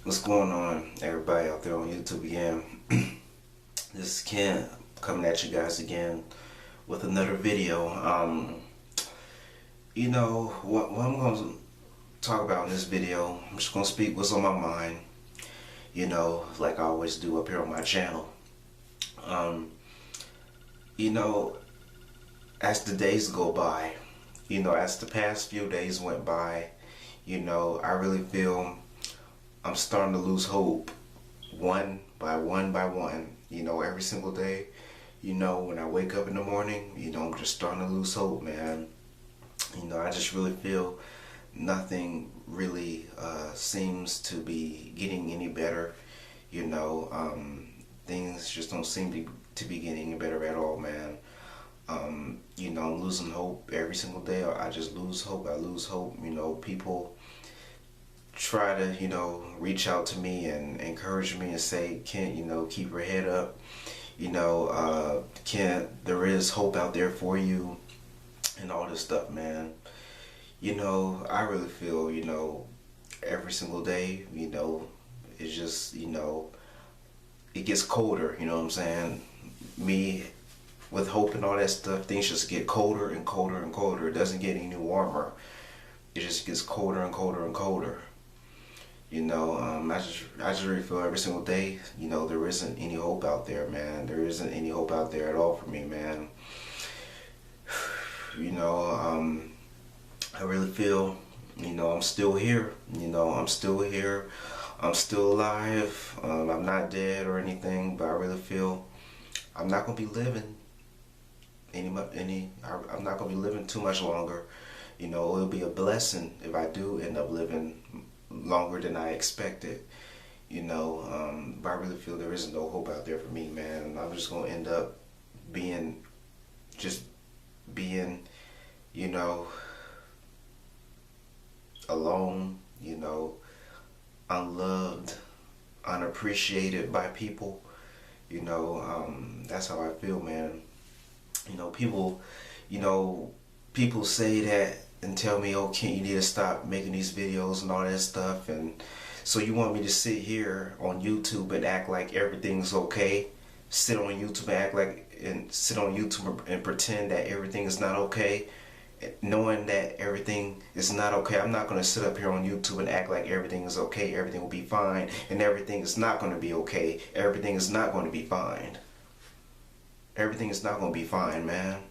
What's going on, everybody out there on YouTube again? This is Ken coming at you guys again with another video. What I'm going to talk about in this video, I'm just going to speak what's on my mind, like I always do up here on my channel. You know, as the days go by, as the past few days went by, I really feel I'm starting to lose hope one by one, every single day. When I wake up in the morning, I'm just starting to lose hope, man. I just really feel nothing really seems to be getting any better. Things just don't seem to be getting any better at all, man. I'm losing hope every single day. I just lose hope. I lose hope. People try to, reach out to me and encourage me and say, Kent, keep your head up. Kent, there is hope out there for you and all this stuff, man. I really feel, every single day, it's just, it gets colder, you know what I'm saying? Me, with hope and all that stuff, things just get colder and colder and colder. It doesn't get any warmer. It just gets colder and colder and colder. I just really feel every single day, there isn't any hope out there, man. There isn't any hope out there at all for me, man. I really feel, I'm still here. I'm still here. I'm still alive. I'm not dead or anything, but I really feel I'm not gonna be living I'm not gonna be living too much longer. It'll be a blessing if I do end up living longer than I expected. But I really feel there isn't no hope out there for me, man. I'm just gonna end up being, alone, unloved, unappreciated by people. That's how I feel, man. People, people say that and tell me, oh, Kent, you need to stop making these videos and all that stuff. And so you want me to sit here on YouTube and act like everything's okay? Sit on YouTube and pretend that everything is not okay, knowing that everything is not okay. I'm not going to sit up here on YouTube and act like everything is okay, everything will be fine, and everything is not going to be okay. Everything is not going to be fine. Everything is not going to be fine, man.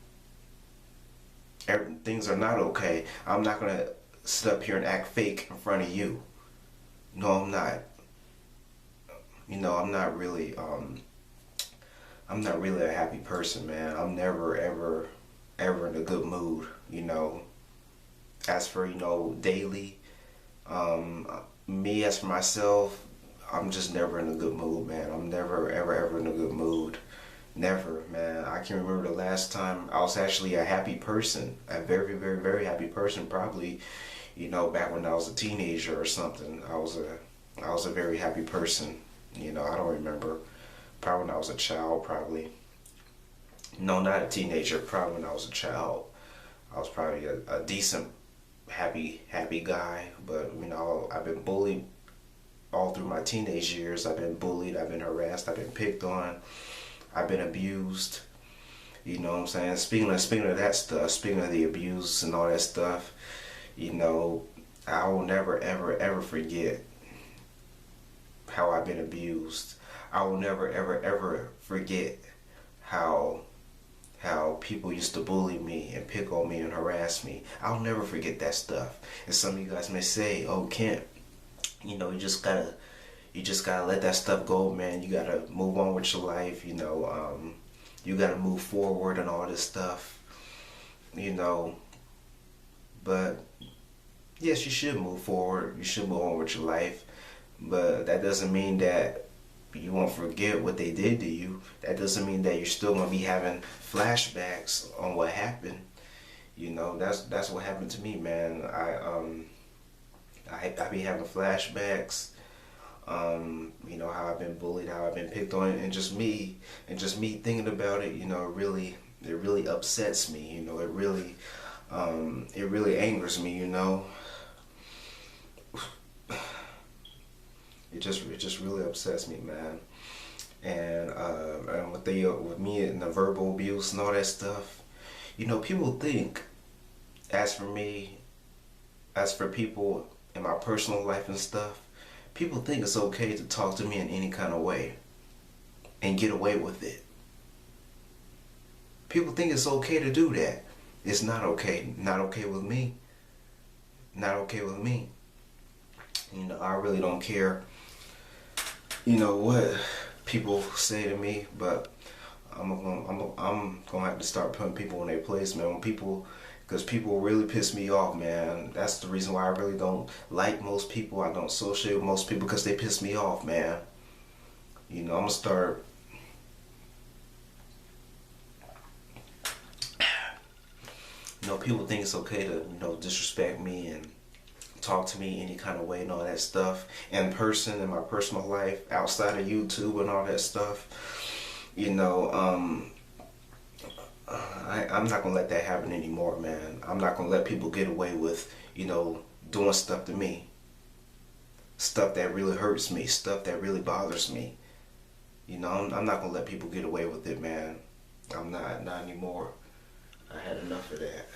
Things are not okay. I'm not going to sit up here and act fake in front of you. No, I'm not. I'm not really a happy person, man. I'm never ever in a good mood, As for, daily, me, as for myself, I'm just never in a good mood, man. I'm never ever in a good mood. Never, man. I can remember the last time I was actually a happy person, a very happy person, probably, back when I was a teenager or something. I was a very happy person. I don't remember. Probably when I was a child, probably. No, not a teenager. Probably when I was a child. I was probably a decent, happy guy. But, I've been bullied all through my teenage years. I've been bullied. I've been harassed. I've been picked on. I've been abused. You know what I'm saying? Speaking of that stuff, speaking of the abuse and all that stuff, I will never ever forget how I've been abused. I will never ever forget how people used to bully me and pick on me and harass me. I'll never forget that stuff. And some of you guys may say, oh, Kent, you just gotta let that stuff go, man. You gotta move on with your life, you gotta move forward and all this stuff, but yes, you should move forward. You should move on with your life, but that doesn't mean that you won't forget what they did to you. That doesn't mean that you're still gonna be having flashbacks on what happened. That's what happened to me, man. I be having flashbacks. How I've been bullied, how I've been picked on, and just me thinking about it, it really upsets me. It really angers me. It just really upsets me, man. And with me and the verbal abuse and all that stuff, people think, as for me, as for people in my personal life and stuff, people think it's okay to talk to me in any kind of way and get away with it. People think it's okay to do that. It's not okay. Not okay with me. Not okay with me. I really don't care, what people say to me, but I'm gonna have to start putting people in their place, man. Because people really piss me off, man. That's the reason why I really don't like most people. I don't associate with most people because they piss me off, man. I'm gonna start. People think it's okay to, disrespect me and talk to me any kind of way and all that stuff in person, in my personal life, outside of YouTube and all that stuff. I'm not gonna let that happen anymore, man. I'm not gonna let people get away with, doing stuff to me. Stuff that really hurts me, stuff that really bothers me. I'm not gonna let people get away with it, man. I'm not anymore. I had enough of that.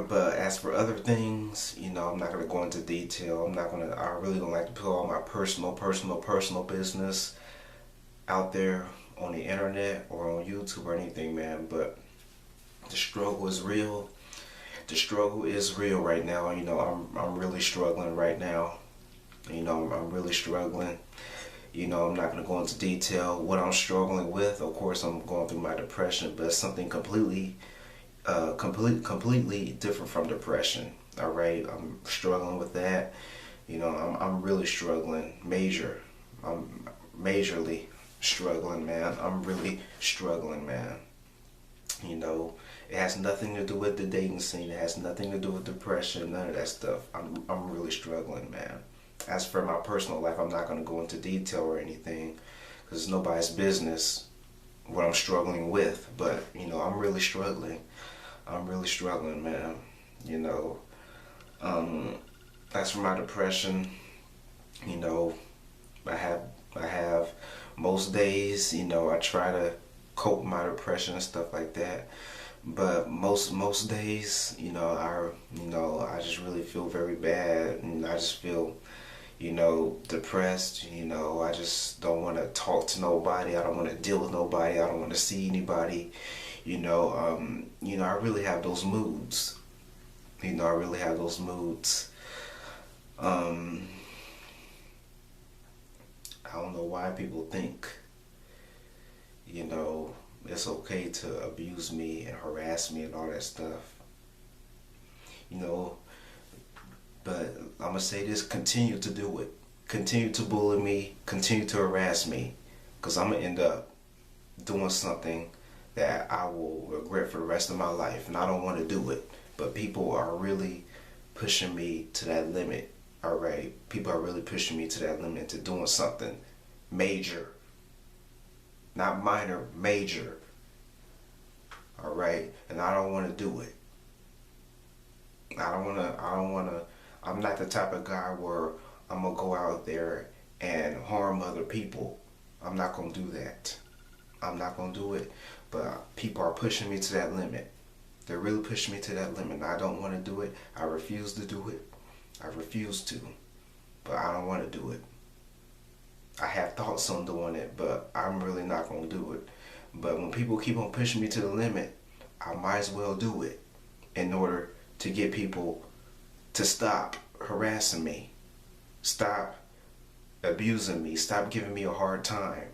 But as for other things, I'm not gonna go into detail. I really don't like to put all my personal business out there on the internet or on YouTube or anything, man. But the struggle is real. The struggle is real right now. I'm really struggling right now. I'm really struggling. I'm not going to go into detail what I'm struggling with. Of course, I'm going through my depression, but it's something completely different from depression. All right, I'm struggling with that. I'm really struggling, I'm majorly struggling, man. I'm really struggling, man. It has nothing to do with the dating scene. It has nothing to do with depression. None of that stuff. I'm really struggling, man. As for my personal life, I'm not going to go into detail or anything because it's nobody's business what I'm struggling with. But, I'm really struggling. I'm really struggling, man. As for my depression, I have most days, I try to cope with my depression and stuff like that. But most days, I just really feel very bad, and I just feel, depressed. I just don't want to talk to nobody. I don't want to deal with nobody. I don't want to see anybody. I really have those moods. I really have those moods. I don't know why people think, it's okay to abuse me and harass me and all that stuff. But I'm gonna say this: continue to do it. Continue to bully me. Continue to harass me, because I'm gonna end up doing something that I will regret for the rest of my life, and I don't want to do it. But people are really pushing me to that limit. All right, people are really pushing me to that limit to doing something major, not minor, major. All right, and I don't want to do it. I don't want to. I'm not the type of guy where I'm gonna go out there and harm other people. I'm not gonna do that. I'm not gonna do it. But people are pushing me to that limit. They're really pushing me to that limit. And I don't want to do it. I refuse to do it. I refuse to. But I don't want to do it. I have thoughts on doing it, but I'm really not gonna do it. But when people keep on pushing me to the limit, I might as well do it in order to get people to stop harassing me, stop abusing me, stop giving me a hard time.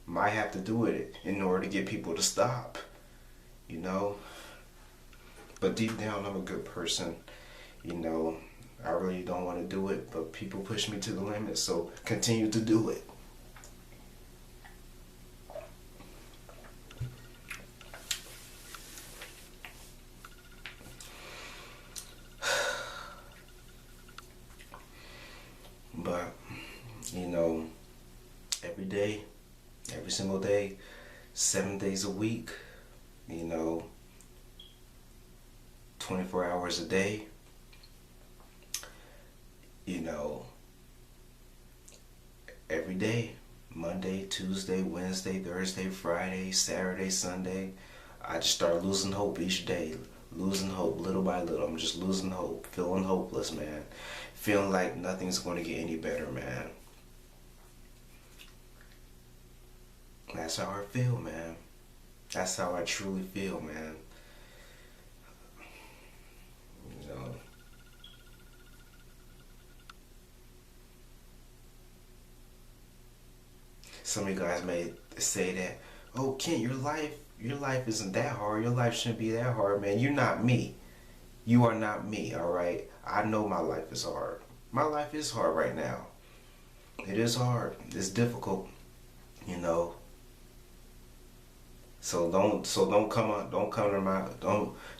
Might have to do it in order to get people to stop, But deep down, I'm a good person, I really don't want to do it, but people push me to the limit, so continue to do it. But, every day, every single day, 7 days a week, 24 hours a day. You know, every day, Monday, Tuesday, Wednesday, Thursday, Friday, Saturday, Sunday, I just start losing hope each day. Losing hope little by little. I'm just losing hope. Feeling hopeless, man. Feeling like nothing's going to get any better, man. That's how I feel, man. That's how I truly feel, man. You know. Some of you guys may say that, oh, Kent, your life isn't that hard. Your life shouldn't be that hard, man. You're not me. You are not me, all right? I know my life is hard. My life is hard right now. It is hard. It's difficult, you know. So don't come to my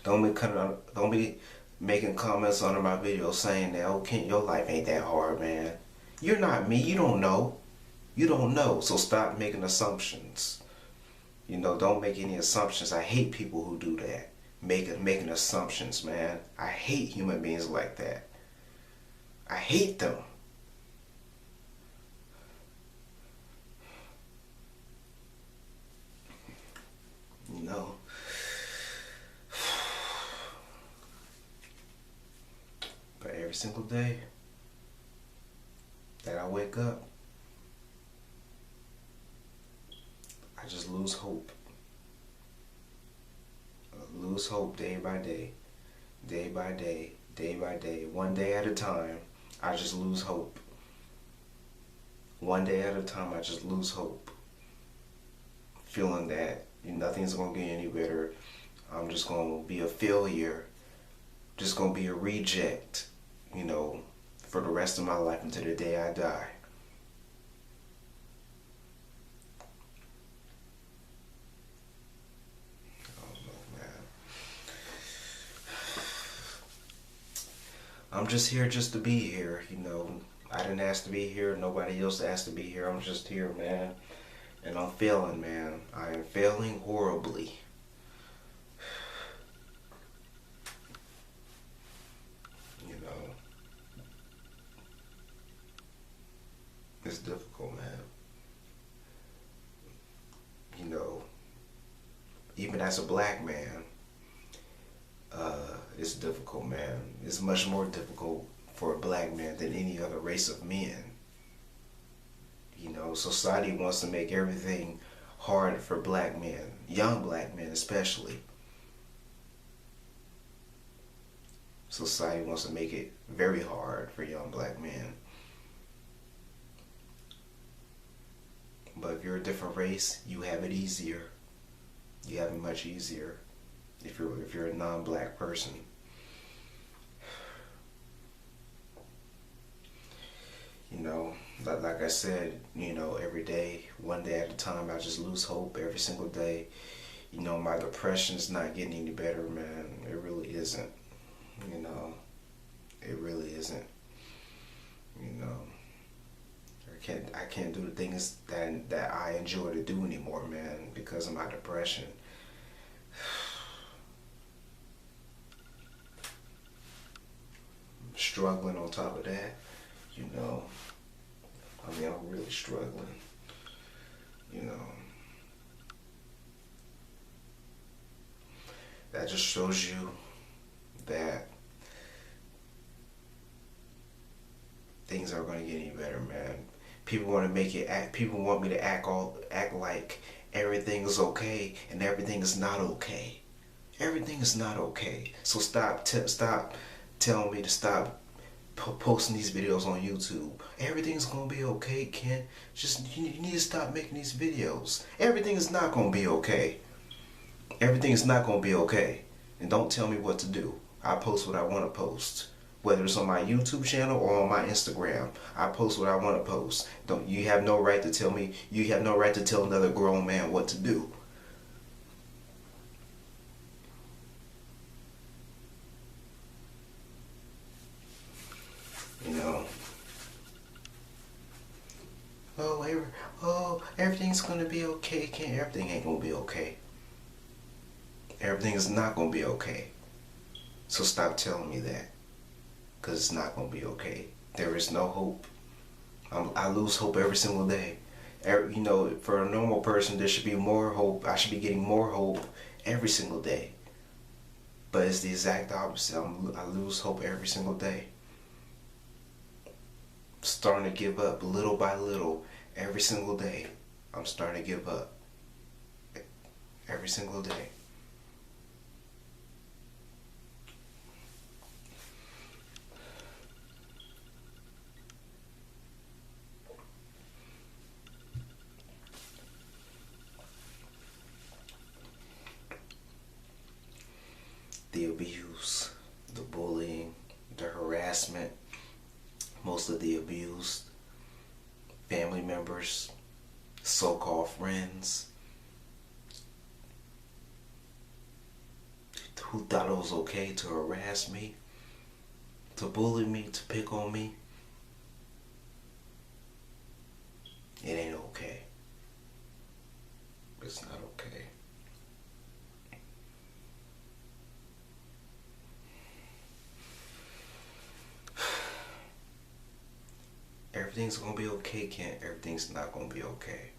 don't be making comments under my video saying that, oh, Kent, your life ain't that hard, man. You're not me. You don't know. You don't know. So stop making assumptions. You know, don't make any assumptions. I hate people who do that. Making assumptions, man. I hate human beings like that. I hate them. You know. But every single day that I wake up, I just lose hope. I lose hope day by day. Day by day. Day by day. One day at a time, I just lose hope. One day at a time, I just lose hope. Feeling that nothing's going to get any better. I'm just going to be a failure. Just going to be a reject, you know, for the rest of my life until the day I die. I'm just here just to be here, you know. I didn't ask to be here. Nobody else asked to be here. I'm just here, man. And I'm failing, man. I am failing horribly. You know. It's difficult, man. You know, even as a black man, it's difficult, man. It's much more difficult for a black man than any other race of men. You know, society wants to make everything hard for black men, young black men especially. Society wants to make it very hard for young black men. But if you're a different race, you have it easier. You have it much easier if you're a non-black person. You know, like I said, you know, every day, one day at a time, I just lose hope every single day. You know, my depression's not getting any better, man. It really isn't. You know, it really isn't. You know, I can't do the things that I enjoy to do anymore, man, because of my depression. Struggling on top of that, you know. I mean, I'm really struggling, you know. That just shows you that things aren't going to get any better, man. People want to make it act. People want me to act like everything is okay, and everything is not okay. Everything is not okay. So stop telling me to stop posting these videos on YouTube. Everything's gonna be okay, Ken. Just you need to stop making these videos. Everything is not gonna be okay. Everything is not gonna be okay. And don't tell me what to do. I post what I want to post. Whether it's on my YouTube channel or on my Instagram, I post what I want to post. You have no right to tell me. You have no right to tell another grown man what to do. You know. Everything's gonna be okay. Everything ain't gonna be okay. Everything is not gonna be okay. So stop telling me that, because it's not going to be okay. There is no hope. I lose hope every single day. You know, for a normal person, there should be more hope. I should be getting more hope every single day. But it's the exact opposite. I lose hope every single day. Starting to give up little by little every single day. I'm starting to give up every single day. The abuse, the bullying, the harassment, most of the abused family members, so-called friends, who thought it was okay to harass me, to bully me, to pick on me. It ain't okay. It's not okay. Everything's gonna be okay, Kent. Everything's not gonna be okay.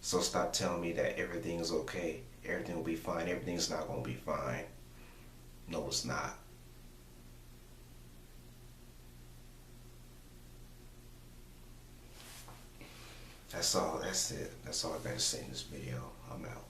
So stop telling me that everything's okay. Everything will be fine. Everything's not gonna be fine. No, it's not. That's all. That's it. That's all I gotta say in this video. I'm out.